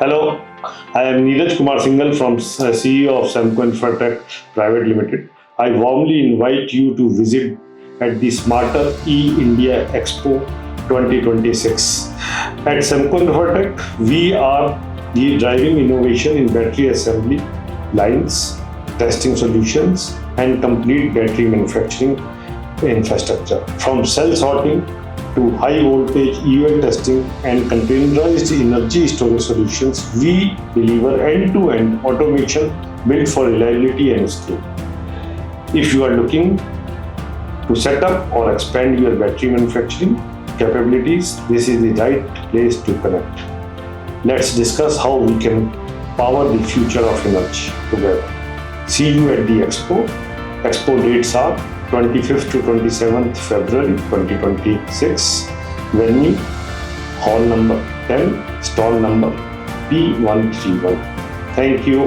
Hello, I am Neeraj Kumar Singal from CEO of Semco Infratech Private Limited. I warmly invite you to visit at the Smarter E-India Expo 2026. At Semco Infratech, we are driving innovation in battery assembly lines, testing solutions, and complete battery manufacturing infrastructure. From cell sorting to high voltage EV testing and containerized energy storage solutions, we deliver end-to-end automation built for reliability and scale. If you are looking to set up or expand your battery manufacturing capabilities, this is the right place to connect. Let's discuss how we can power the future of energy together. See you at the Expo. Expo dates are 25th to 27th February 2026. Venue, hall number 10, stall number P131. Thank you.